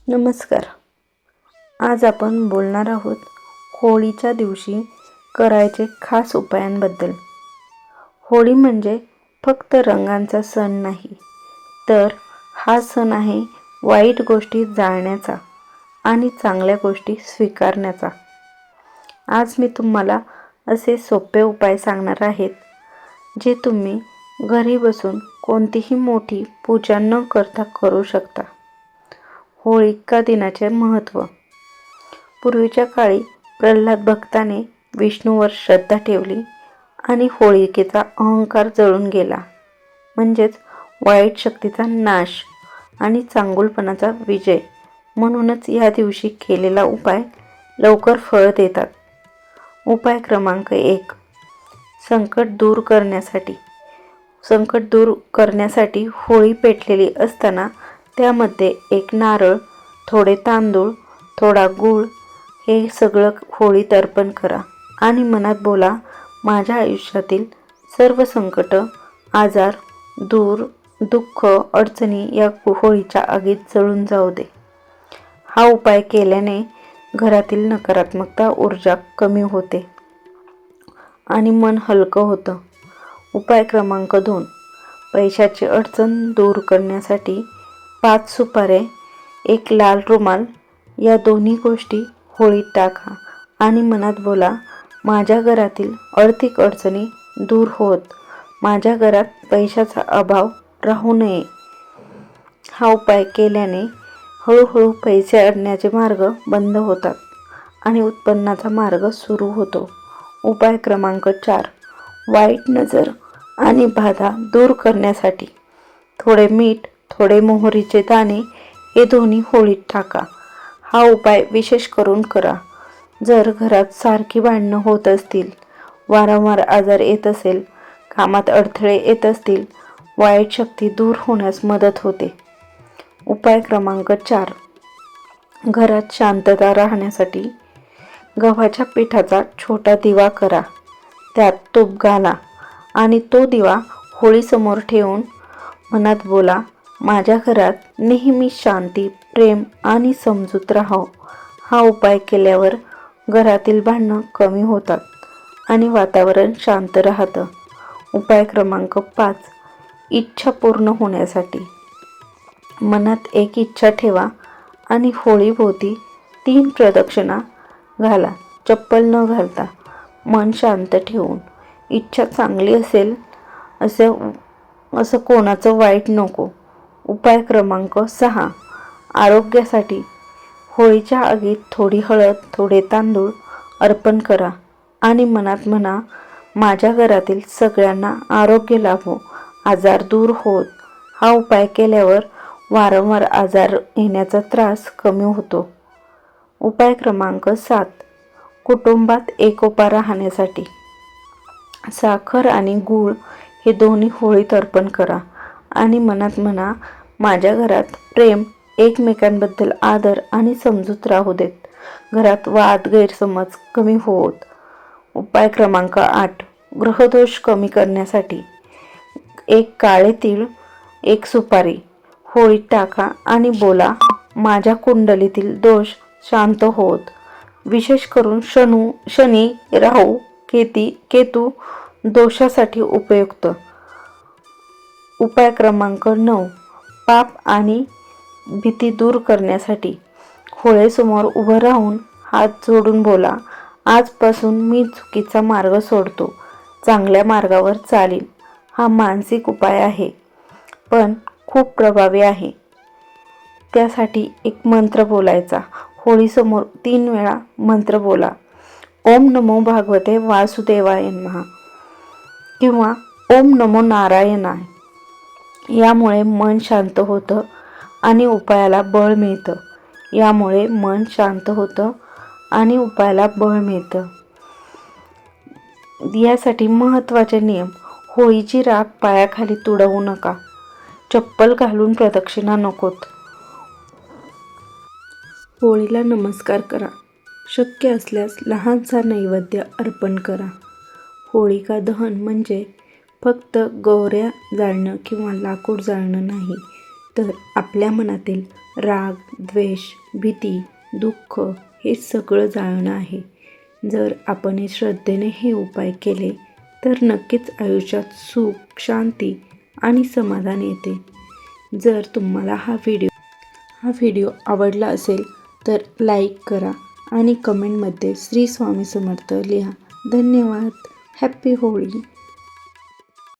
नमस्कार. आज आपण बोलणार आहोत होळीच्या दिवशी करायचे खास उपायांबद्दल. होळी म्हणजे फक्त रंगांचा सण नाही, तर हा सण आहे वाईट गोष्टी जाळण्याचा आणि चांगल्या गोष्टी स्वीकारण्याचा. आज मी तुम्हाला असे सोपे उपाय सांगणार आहेत, जे तुम्ही घरी बसून कोणतीही मोठी पूजा न करता करू शकता. होळिका दिनाचे महत्त्व. पूर्वीच्या काळी प्रल्हाद भक्ताने विष्णूवर श्रद्धा ठेवली आणि होळिकेचा अहंकार जळून गेला, म्हणजेच वाईट शक्तीचा नाश आणि चांगुलपणाचा विजय. म्हणूनच या दिवशी केलेला उपाय लवकर फळ देतात. उपाय क्रमांक 1. संकट दूर करण्यासाठी होळी पेटलेली असताना त्यामध्ये एक नारळ, थोडे तांदूळ, थोडा गूळ हे सगळं होळीत अर्पण करा आणि मनात बोला, माझ्या आयुष्यातील सर्व संकट, आजार, दुःख, अडचणी या होळीच्या आगीत जळून जाऊ दे. हा उपाय केल्याने घरातील नकारात्मकता ऊर्जा कमी होते आणि मन हलकं होतं. उपाय क्रमांक 2. पैशाची अडचण दूर करण्यासाठी 5 सुपारे, एक लाल रुमाल या दोन्ही गोष्टी होळीत टाका आणि मनात बोला, माझ्या घरातील आर्थिक अडचणी दूर होत, माझ्या घरात पैशाचा अभाव राहू नये. हा उपाय केल्याने हळूहळू पैसे आणण्याचे मार्ग बंद होतात आणि उत्पन्नाचा मार्ग सुरू होतो. उपाय क्रमांक 4. वाईट नजर आणि बाधा दूर करण्यासाठी थोडे मीठ, थोडे मोहरीचे दाणे हे दोन्ही होळीत टाका. हा उपाय विशेष करून करा जर घरात सारखी भांडणं होत असतील, वारंवार आजार येत असेल, कामात अडथळे येत असतील. वाईट शक्ती दूर होण्यास मदत होते. उपाय क्रमांक 4. घरात शांतता राहण्यासाठी गव्हाच्या पिठाचा छोटा दिवा करा, त्यात तूप घाला आणि तो दिवा होळीसमोर ठेवून मनात बोला, माझ्या घरात नेहमी शांती, प्रेम आणि समजूत राहो. हा उपाय केल्यावर घरातील भांडणं कमी होतात आणि वातावरण शांत राहतं. उपाय क्रमांक 5. इच्छा पूर्ण होण्यासाठी मनात एक इच्छा ठेवा आणि होळीभोवती 3 प्रदक्षिणा घाला, चप्पल न घालता, मन शांत ठेवून. इच्छा चांगली असेल, असं कोणाचं वाईट नको. उपाय क्रमांक 6. आरोग्यासाठी होळीच्या आगीत थोडी हळद, थोडे तांदूळ अर्पण करा आणि मनात म्हणा, माझ्या घरातील सगळ्यांना आरोग्य लाभो, आजार दूर होत. हा उपाय केल्यावर वारंवार आजार येण्याचा त्रास कमी होतो. उपाय क्रमांक 7. कुटुंबात एकोपा राहण्यासाठी साखर आणि गूळ हे दोन्ही होळीत अर्पण करा आणि मनात म्हणा, माझ्या घरात प्रेम, एकमेकांबद्दल आदर आणि समजूत राहू देत. घरात वाद, गैरसमज कमी होत. उपाय क्रमांक 8. ग्रहदोष कमी करण्यासाठी एक काळे तीळ, एक सुपारी होळीत टाका आणि बोला, माझ्या कुंडलीतील दोष शांत होत. विशेष करून शनी, राहू, केतू दोषासाठी उपयुक्त. उपाय क्रमांक 9. पाप आणि भीती दूर करण्यासाठी होळीसमोर उभं राहून हात जोडून बोला, आजपासून मी चुकीचा मार्ग सोडतो, चांगल्या मार्गावर चालीन. हा मानसिक उपाय आहे, पण खूप प्रभावी आहे. त्यासाठी एक मंत्र बोलायचा. होळीसमोर 3 वेळा मंत्र बोला, ओम नमो भगवते वासुदेवाय नमः किंवा ओम नमो नारायणाय. यामुळे मन शांत होतं आणि उपायाला बळ मिळतं. यासाठी महत्त्वाचे नियम. होळीची राख पायाखाली तुडवू नका, चप्पल घालून प्रदक्षिणा नकोत. होळीला नमस्कार करा. शक्य असल्यास लहानसा नैवेद्य अर्पण करा. होळिका दहन म्हणजे फक्त गोवऱ्या जाळणं किंवा लाकूड जाळणं नाही, तर आपल्या मनातील राग, द्वेष, भीती, दुःख हे सगळं जाळणं आहे. जर आपण श्रद्धेने हे उपाय केले तर नक्कीच आयुष्यात सुख, शांती आणि समाधान येते. जर तुम्हाला हा व्हिडिओ आवडला असेल तर लाईक करा आणि कमेंटमध्ये श्री स्वामी समर्थ लिहा. धन्यवाद. हॅपी होळी.